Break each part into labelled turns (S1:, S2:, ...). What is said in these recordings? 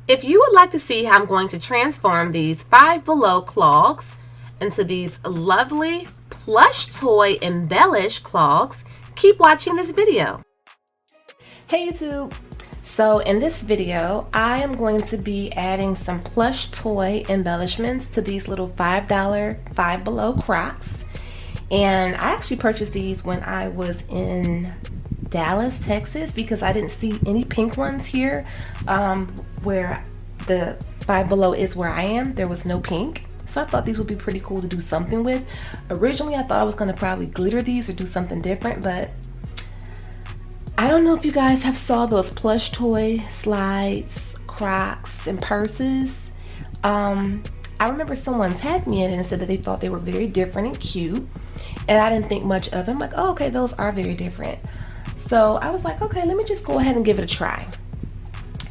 S1: If you would like to see how I'm going to transform these Five Below clogs into these lovely plush toy embellished clogs, keep watching this video. Hey YouTube! So in this video, I am going to be adding some plush toy embellishments to these little $5 Five Below Crocs. And I actually purchased these when I was in Dallas, Texas, because I didn't see any pink ones here where the Five Below is where I am. There was no pink, so I thought these would be pretty cool to do something with. Originally I thought I was going to probably glitter these or do something different, but I don't know if you guys have saw those plush toy slides, Crocs, and purses. I remember someone tagged me in it and said that they thought they were very different and cute, and I didn't think much of them. Like, oh, okay, those are very different. So I was like, okay, let me just go ahead and give it a try.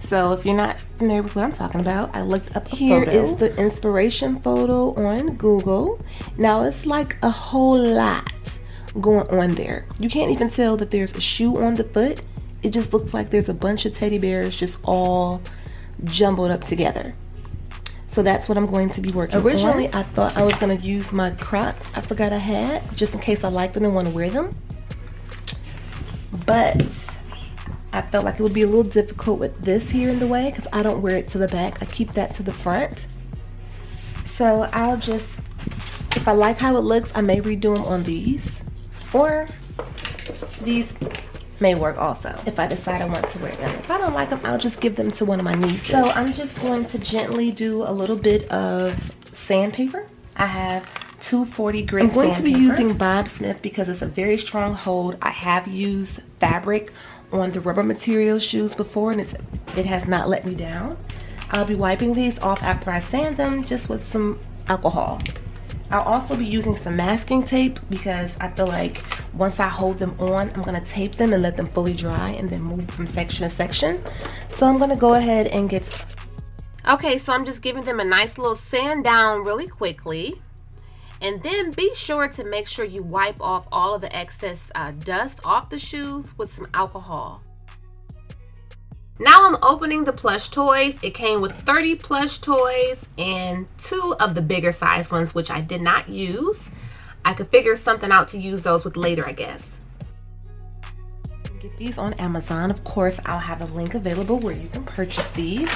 S1: So if you're not familiar with what I'm talking about, I looked up a photo. Here is the inspiration photo on Google. Now it's like a whole lot going on there. You can't even tell that there's a shoe on the foot. It just looks like there's a bunch of teddy bears just all jumbled up together. So that's what I'm going to be working on. Originally, I thought I was going to use my Crocs. I forgot I had, just in case I liked them and want to wear them. But I felt like it would be a little difficult with this here in the way because I don't wear it to the back. I keep that to the front. So I'll just, if I like how it looks, I may redo them on these. Or these may work also if I decide I want to wear them. If I don't like them, I'll just give them to one of my nieces. So I'm just going to gently do a little bit of sandpaper. I have 240 grit sandpaper. I'm going to be using Bob Smith because it's a very strong hold. I have used fabric on the rubber material shoes before and it has not let me down. I'll be wiping these off after I sand them just with some alcohol. I'll also be using some masking tape because I feel like once I hold them on, I'm going to tape them and let them fully dry and then move from section to section. So I'm going to go ahead and get... Okay, so I'm just giving them a nice little sand down really quickly. And then be sure to make sure you wipe off all of the excess dust off the shoes with some alcohol. Now I'm opening the plush toys. It came with 30 plush toys and 2 of the bigger size ones, which I did not use. I could figure something out to use those with later, I guess. Get these on Amazon. Of course, I'll have a link available where you can purchase these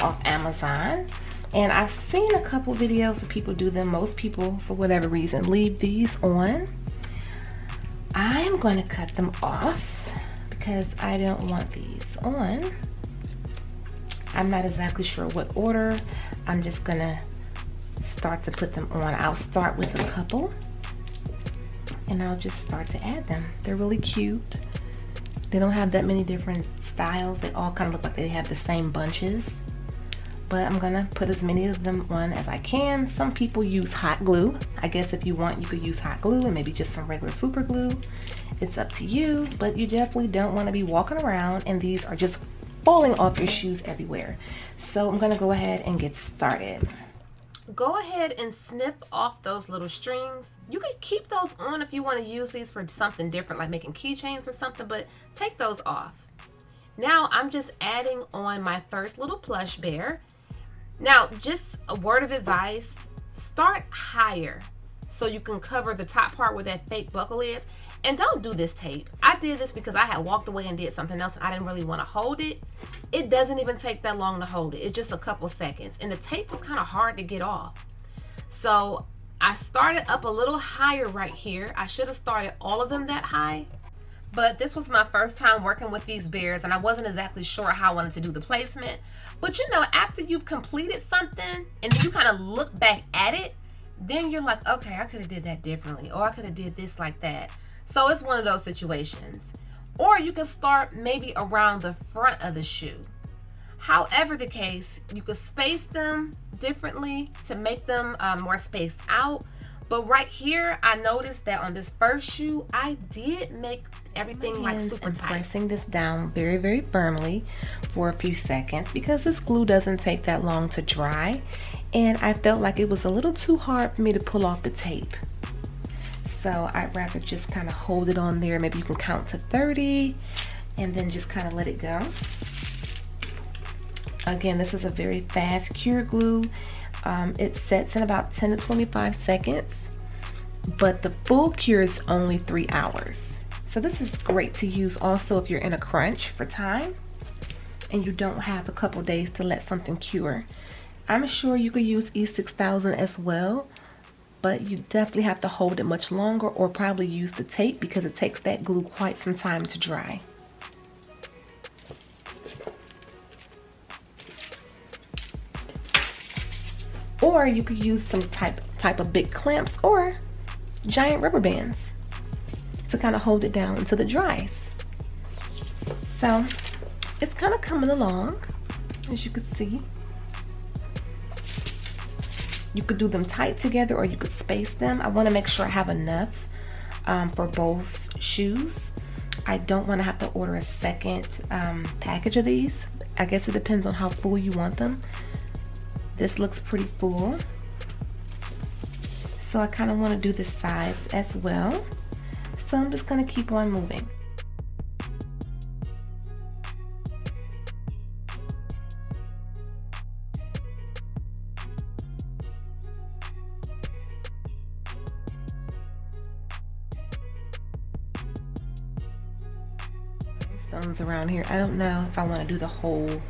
S1: off Amazon. And I've seen a couple videos of people do them. Most people, for whatever reason, leave these on. I'm going to cut them off because I don't want these on. I'm not exactly sure what order. I'm just going to start to put them on. I'll start with a couple and I'll just start to add them. They're really cute. They don't have that many different styles. They all kind of look like they have the same bunches. But I'm gonna put as many of them on as I can. Some people use hot glue. I guess if you want, you could use hot glue and maybe just some regular super glue. It's up to you, but you definitely don't want to be walking around and these are just falling off your shoes everywhere. So I'm gonna go ahead and get started. Go ahead and snip off those little strings. You can keep those on if you want to use these for something different, like making keychains or something, but take those off. Now I'm just adding on my first little plush bear. Now, just a word of advice, start higher so you can cover the top part where that fake buckle is. And don't do this tape. I did this because I had walked away and did something else and I didn't really want to hold it. It doesn't even take that long to hold it. It's just a couple seconds. And the tape is kind of hard to get off. So I started up a little higher right here. I should have started all of them that high. But this was my first time working with these bears and I wasn't exactly sure how I wanted to do the placement. But you know, after you've completed something and then you kind of look back at it, then you're like, okay, I could have did that differently, or I could have did this like that. So it's one of those situations. Or you can start maybe around the front of the shoe. However the case, you could space them differently to make them more spaced out. But right here, I noticed that on this first shoe, I did make everything like super tight. Pressing this down very, very firmly for a few seconds because this glue doesn't take that long to dry. And I felt like it was a little too hard for me to pull off the tape. So I'd rather just kind of hold it on there. Maybe you can count to 30 and then just kind of let it go. Again, this is a very fast cure glue. It sets in about 10 to 25 seconds, but the full cure is only 3 hours. So this is great to use also if you're in a crunch for time and you don't have a couple days to let something cure. I'm sure you could use E6000 as well, but you definitely have to hold it much longer, or probably use the tape because it takes that glue quite some time to dry. Or you could use some type of big clamps or giant rubber bands to kind of hold it down until it dries. So it's kind of coming along, as you can see. You could do them tight together or you could space them. I want to make sure I have enough for both shoes. I don't want to have to order a second package of these. I guess it depends on how full you want them. This looks pretty full, so I kind of want to do the sides as well. So I'm just going to keep on moving. Stones around here. I don't know if I want to do the whole,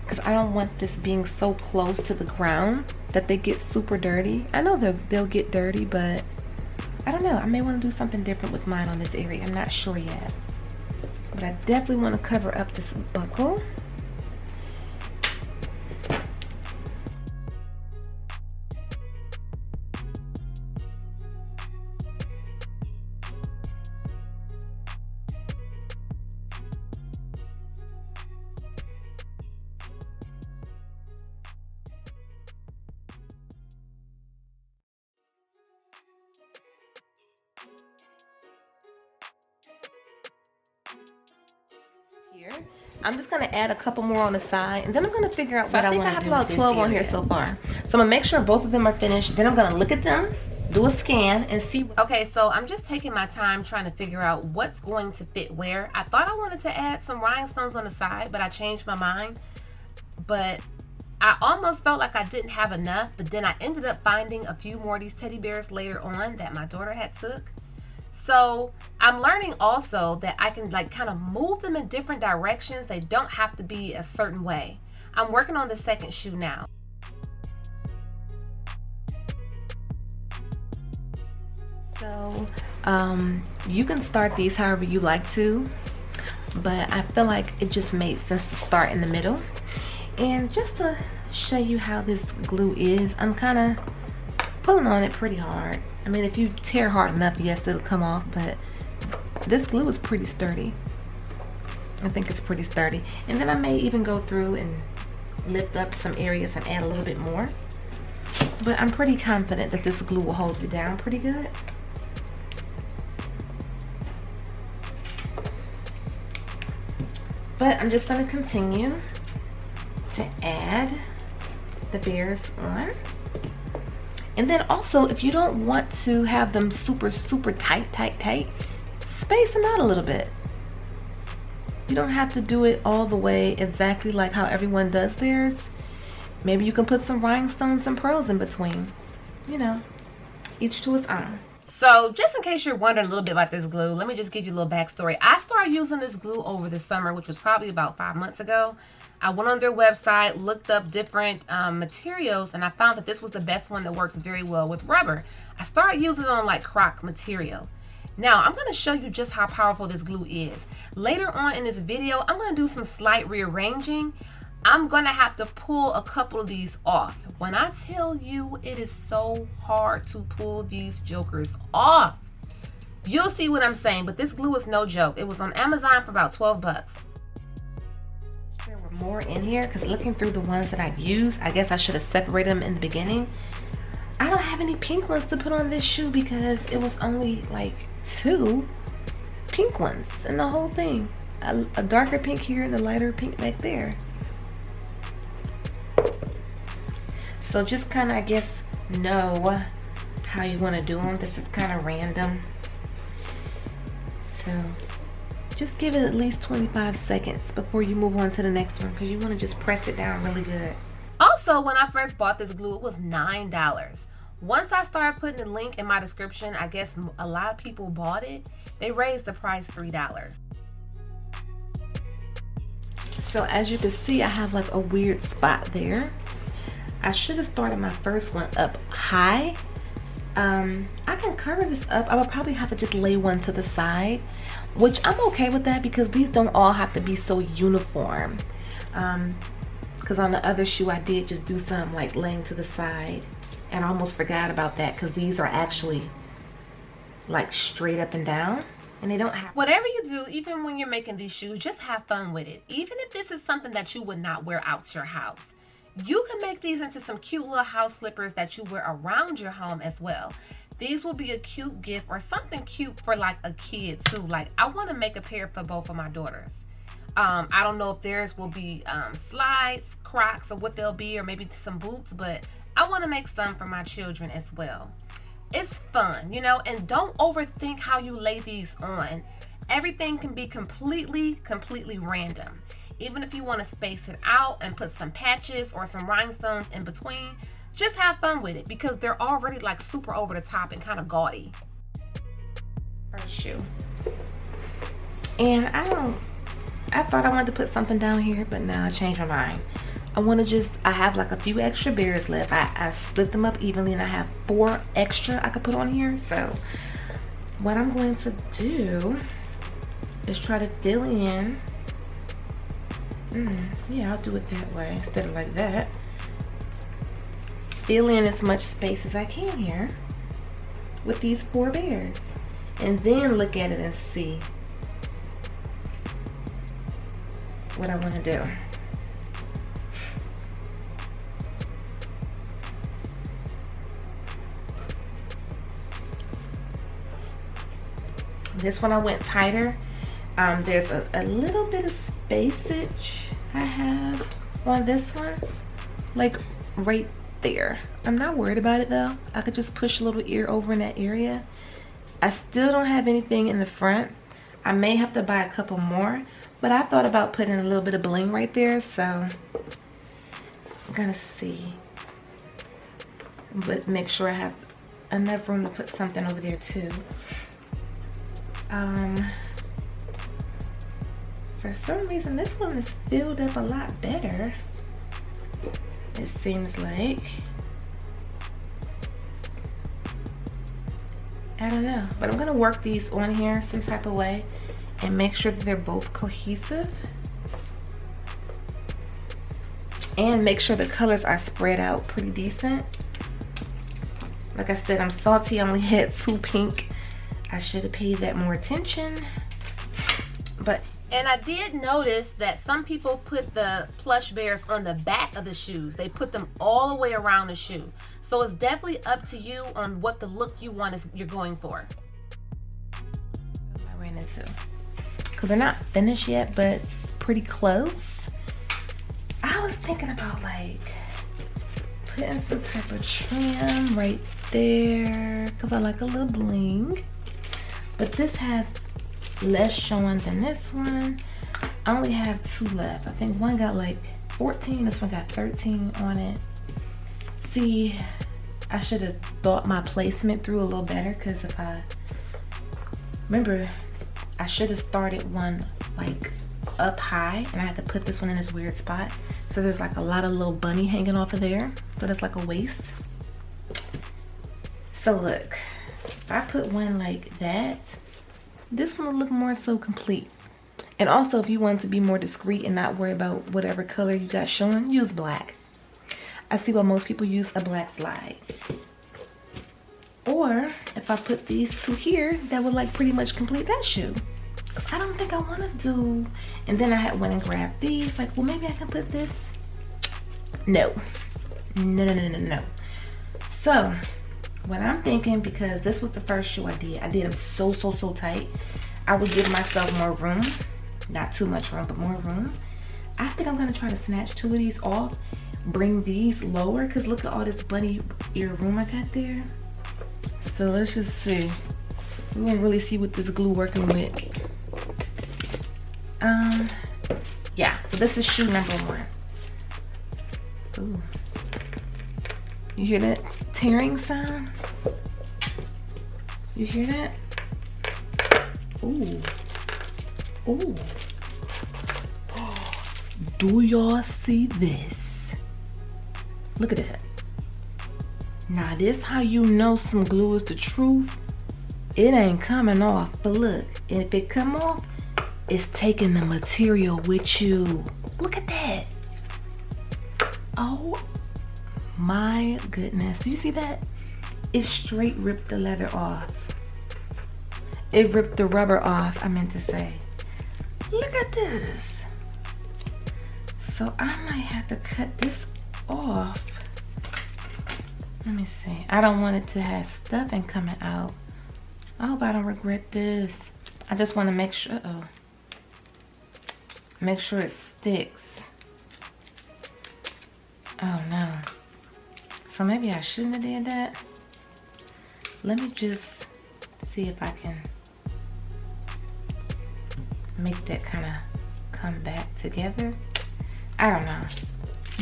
S1: because I don't want this being so close to the ground that they get super dirty. I know they'll get dirty, but I don't know. I may want to do something different with mine on this area. I'm not sure yet. But I definitely want to cover up this buckle. Here. I'm just going to add a couple more on the side, and then I'm going to figure out what I want to do. I think I have about 12 on here so far. So I'm going to make sure both of them are finished. Then I'm going to look at them, do a scan, and see. Okay, so I'm just taking my time trying to figure out what's going to fit where. I thought I wanted to add some rhinestones on the side, but I changed my mind. But I almost felt like I didn't have enough, but then I ended up finding a few more of these teddy bears later on that my daughter had took. So I'm learning also that I can like kind of move them in different directions. They don't have to be a certain way. I'm working on the second shoe now. So you can start these however you like to, but I feel like it just made sense to start in the middle. And just to show you how this glue is, I'm kind of pulling on it pretty hard. I mean, if you tear hard enough, yes, it'll come off, but this glue is pretty sturdy. I think it's pretty sturdy. And then I may even go through and lift up some areas and add a little bit more. But I'm pretty confident that this glue will hold it down pretty good. But I'm just going to continue to add the bears on. And then also, if you don't want to have them super tight, space them out a little bit. You don't have to do it all the way exactly like how everyone does theirs. Maybe you can put some rhinestones and pearls in between. You know, each to its own. So just in case you're wondering a little bit about this glue, let me just give you a little backstory. I started using this glue over the summer, which was probably about 5 months ago. I went on their website, looked up different materials, and I found that this was the best one that works very well with rubber. I started using it on like Croc material. Now I'm going to show you just how powerful this glue is. Later on in this video, I'm going to do some slight rearranging. I'm going to have to pull a couple of these off. When I tell you it is so hard to pull these jokers off, you'll see what I'm saying, but this glue is no joke. It was on Amazon for about 12 bucks. There were more in here because looking through the ones that I've used, I guess I should have separated them in the beginning. I don't have any pink ones to put on this shoe because it was only like 2 pink ones in the whole thing. A darker pink here and a lighter pink back there. So just kind of, I guess, know how you want to do them. This is kind of random. So Just give it at least 25 seconds before you move on to the next one, because you want to just press it down really good. Also, when I first bought this glue, it was $9. Once I started putting the link in my description, I guess a lot of people bought it. They raised the price $3. So as you can see, I have like a weird spot there. I should have started my first one up high. I can cover this up. I would probably have to just lay one to the side, which I'm okay with that because these don't all have to be so uniform. Because on the other shoe I did just do some like laying to the side, and I almost forgot about that because these are actually like straight up and down, and they don't have. Whatever you do, even when you're making these shoes, just have fun with it. Even if this is something that you would not wear out your house, you can make these into some cute little house slippers that you wear around your home as well. These will be a cute gift or something cute for like a kid too. Like I want to make a pair for both of my daughters. I don't know if theirs will be slides, Crocs, or what they'll be, or maybe some boots, but I want to make some for my children as well. It's fun, you know, and don't overthink how you lay these on. Everything can be completely random. Even if you want to space it out and put some patches or some rhinestones in between, just have fun with it because they're already like super over the top and kind of gaudy. First shoe. And I thought I wanted to put something down here, but now I changed my mind. I have like a few extra bears left. I split them up evenly and I have 4 extra I could put on here. So what I'm going to do is try to fill in. Yeah, I'll do it that way instead of like that. Fill in as much space as I can here with these 4 bears, and then look at it and see what I want to do. This one I went tighter. There's a little bit of spacage I have on this one, like right there. I'm not worried about it though. I could just push a little ear over in that area. I still don't have anything in the front. I may have to buy a couple more, but I thought about putting a little bit of bling right there, so I'm gonna see, but make sure I have enough room to put something over there too. For some reason this one is filled up a lot better, it seems like. I don't know, but I'm gonna work these on here some type of way and make sure that they're both cohesive, and make sure the colors are spread out pretty decent. Like I said, I'm salty. I only had 2 pink. I should have paid that more attention. And I did notice that some people put the plush bears on the back of the shoes. They put them all the way around the shoe. So it's definitely up to you on what the look you want you're going for. I ran into, because they're not finished yet, but pretty close. I was thinking about like putting some type of trim right there, because I like a little bling. But this has less showing than this one. I only have 2 left. I think one got like 14, this one got 13 on it. See, I should have thought my placement through a little better, because if I remember, I should have started one like up high, and I had to put this one in this weird spot. So there's like a lot of little bunny hanging off of there, so that's like a waist. So look, if I put one like that, this one will look more so complete. And also, if you want to be more discreet and not worry about whatever color you got showing, use black. I see why most people use a black slide. Or if I put these 2 here, that would like pretty much complete that shoe. Because I don't think I want to do, and then I went and grabbed these, like, well, maybe I can put this. No. No. So what I'm thinking, because this was the first shoe I did them so tight, I would give myself more room. Not too much room, but more room. I think I'm gonna try to snatch 2 of these off, bring these lower, because look at all this bunny ear room I got there. So let's just see. We won't really see what this glue working with.
S2: Yeah, so this is shoe number 1. Ooh. You hear that tearing sound? You hear that? Ooh. Ooh. Do y'all see this? Look at that. Now this how you know some glue is the truth. It ain't coming off, but look, if it come off, it's taking the material with you. Look at that. Oh my goodness. Do you see that? It straight ripped the leather off. It ripped the rubber off, I meant to say. Look at this. So I might have to cut this off. Let me see. I don't want it to have stuffing coming out. I hope I don't regret this. I just want to make sure, make sure it sticks. Oh no. So maybe I shouldn't have did that. Let me just see if I can make that kind of come back together. I don't know.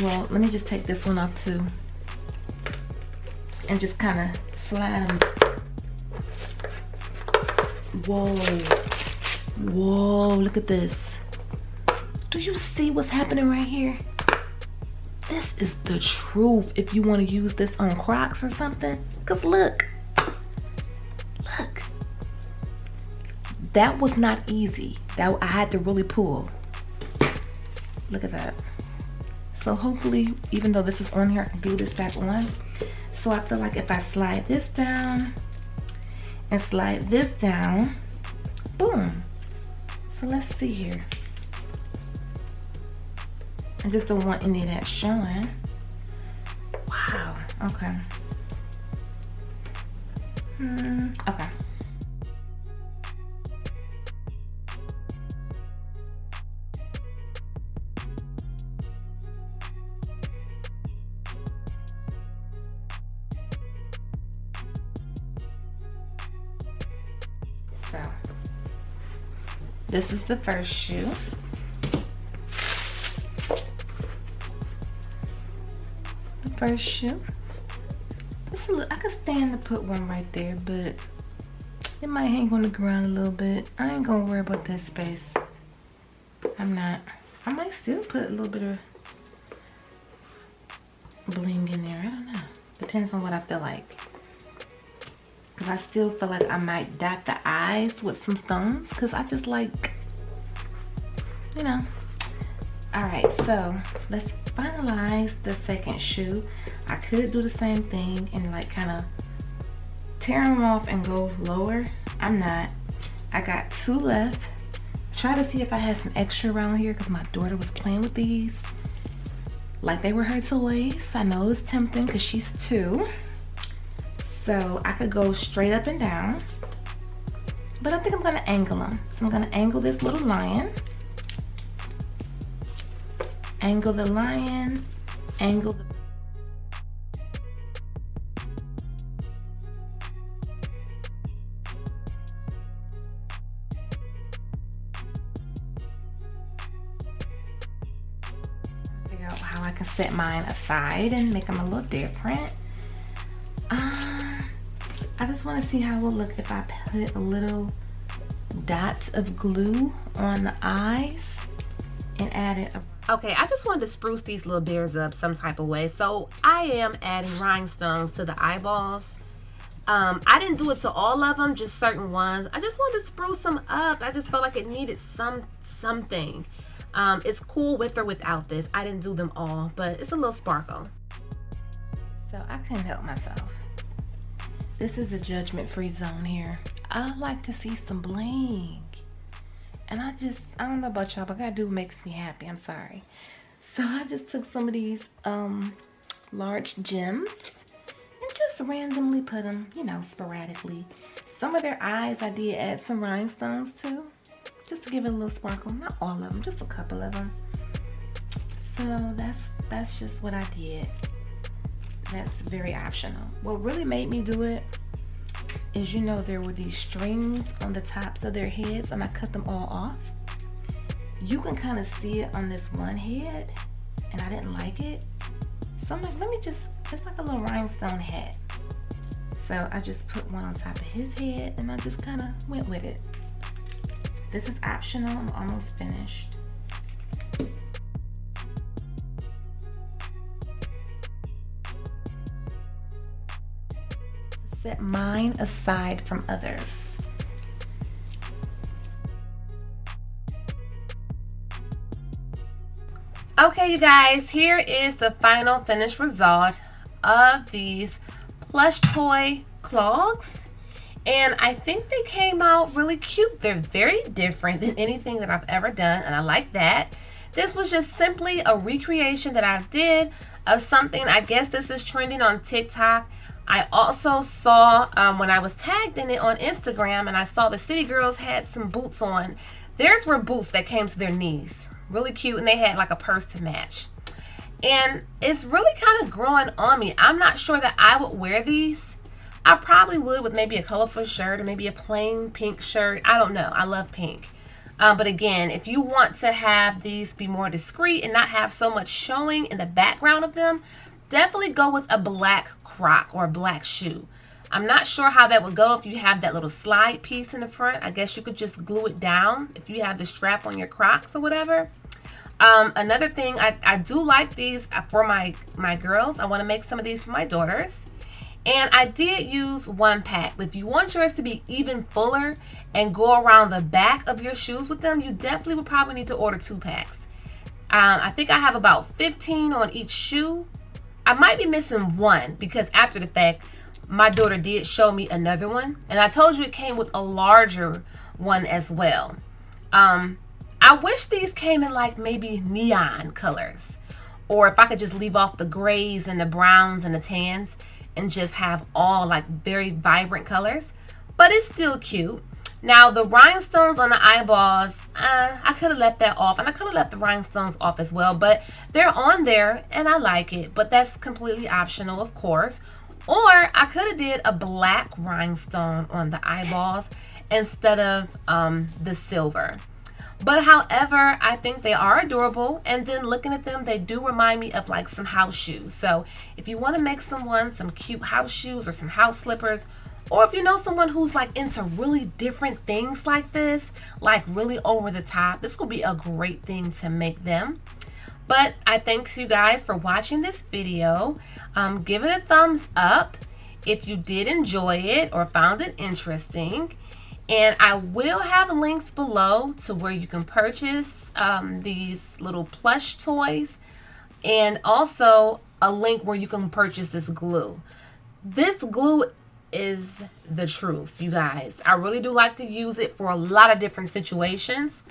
S2: Well, let me just take this one off too and just kind of slide them. Whoa. Whoa, look at this. Do you see what's happening right here? This is the truth if you want to use this on Crocs or something. Because look. Look. That was not easy. That I had to really pull. Look at that. So hopefully, even though this is on here, I can glue this back on. So I feel like if I slide this down and slide this down, boom. So let's see here. I just don't want any of that showing. Wow, okay. Okay. So, this is the first shoe. The first shoe. It's a little, I could stand to put one right there, but it might hang on the ground a little bit. I ain't gonna worry about that space. I'm not. I might still put a little bit of bling in there. I don't know. Depends on what I feel like. Because I still feel like I might dot the eyes with some stones. Because I just like, you know. Alright, so let's finalize the second shoe. I could do the same thing and like kind of tear them off and go lower. I'm not. I got 2 left. Try to see if I had some extra around here because my daughter was playing with these. Like they were her toys. I know it's tempting because she's 2. So I could go straight up and down. But I think I'm going to angle them. So I'm going to angle this little lion. Angle the lion. Angle the... Figure out how I can set mine aside and make them a little different. I just want to see how it will look if I put a little dots of glue on the eyes and add it.
S1: Okay, I just wanted to spruce these little bears up some type of way. So I am adding rhinestones to the eyeballs. I didn't do it to all of them, just certain ones. I just wanted to spruce them up. I just felt like it needed something. It's cool with or without this. I didn't do them all, but it's a little sparkle.
S2: So I couldn't help myself. This is a judgment-free zone here. I like to see some bling. And I don't know about y'all, but God do makes me happy. I'm sorry. So I just took some of these large gems and just randomly put them, you know, sporadically. Some of their eyes I did add some rhinestones too, just to give it a little sparkle. Not all of them, just a couple of them. So that's just what I did. That's very optional. What really made me do it is, you know, there were these strings on the tops of their heads and I cut them all off. you can kind of see it on this one head, and I didn't like it. So I'm like, let me just, it's like a little rhinestone hat. So I just put one on top of his head, and I just kind of went with it. This is optional. I'm almost finished. Set mine aside from others.
S1: Okay, you guys, here is the final finished result of these plush toy clogs, and I think they came out really cute. They're very different than anything that I've ever done, and I like that. This was just simply a recreation that I did of something. I guess this is trending on TikTok. I also saw when I was tagged in it on Instagram, and I saw the City Girls had some boots on. Theirs were boots that came to their knees. Really cute, and they had like a purse to match. And it's really kind of growing on me. I'm not sure that I would wear these. I probably would with maybe a colorful shirt or maybe a plain pink shirt. I don't know. I love pink. But again, if you want to have these be more discreet and not have so much showing in the background of them, definitely go with a black Croc or a black shoe. I'm not sure how that would go if you have that little slide piece in the front. I guess you could just glue it down if you have the strap on your Crocs or whatever. Another thing, I do like these for my girls. I want to make some of these for my daughters. And I did use one pack. If you want yours to be even fuller and go around the back of your shoes with them, you definitely would probably need to order 2 packs. I think I have about 15 on each shoe. I might be missing one because after the fact, my daughter did show me another one. And I told you it came with a larger one as well. I wish these came in like maybe neon colors, or if I could just leave off the grays and the browns and the tans and just have all like very vibrant colors, but it's still cute. Now the rhinestones on the eyeballs, I could have left that off, and I could have left the rhinestones off as well, but they're on there and I like it, but that's completely optional, of course. Or I could have did a black rhinestone on the eyeballs instead of the silver. But however, I think they are adorable, and then looking at them, they do remind me of like some house shoes. So if you want to make someone some cute house shoes or some house slippers, or if you know someone who's like into really different things like this, like really over the top, this will be a great thing to make them. But I thank you guys for watching this video. Give it a thumbs up if you did enjoy it or found it interesting. And I will have links below to where you can purchase these little plush toys, and also a link where you can purchase this glue. This glue is the truth, you guys. I really do like to use it for a lot of different situations,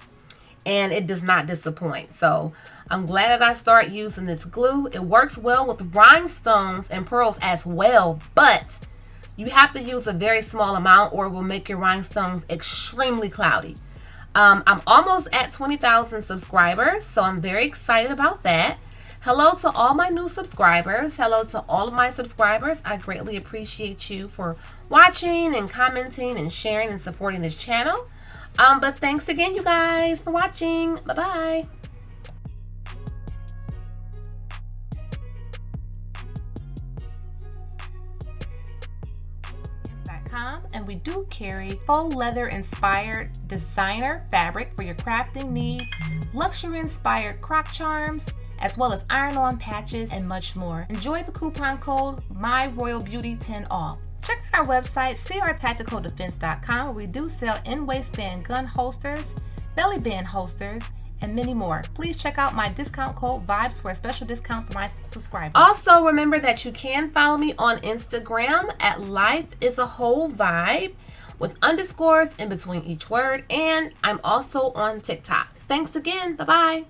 S1: and it does not disappoint. So I'm glad that I started using this glue. It works well with rhinestones and pearls as well, but you have to use a very small amount or it will make your rhinestones extremely cloudy. I'm almost at 20,000 subscribers, so I'm very excited about that. Hello to all my new subscribers. Hello to all of my subscribers. I greatly appreciate you for watching and commenting and sharing and supporting this channel. But thanks again, you guys, for watching. Bye-bye. And we do carry faux leather inspired designer fabric for your crafting needs, luxury inspired croc charms, as well as iron-on patches and much more. Enjoy the coupon code MyRoyalBeauty10OFF. Check out our website, crtacticaldefense.com, where we do sell in-waistband gun holsters, belly band holsters, and many more. Please check out my discount code VIBES for a special discount for my subscribers. Also, remember that you can follow me on Instagram at LifeIsAWholeVibe with underscores in between each word, and I'm also on TikTok. Thanks again. Bye-bye.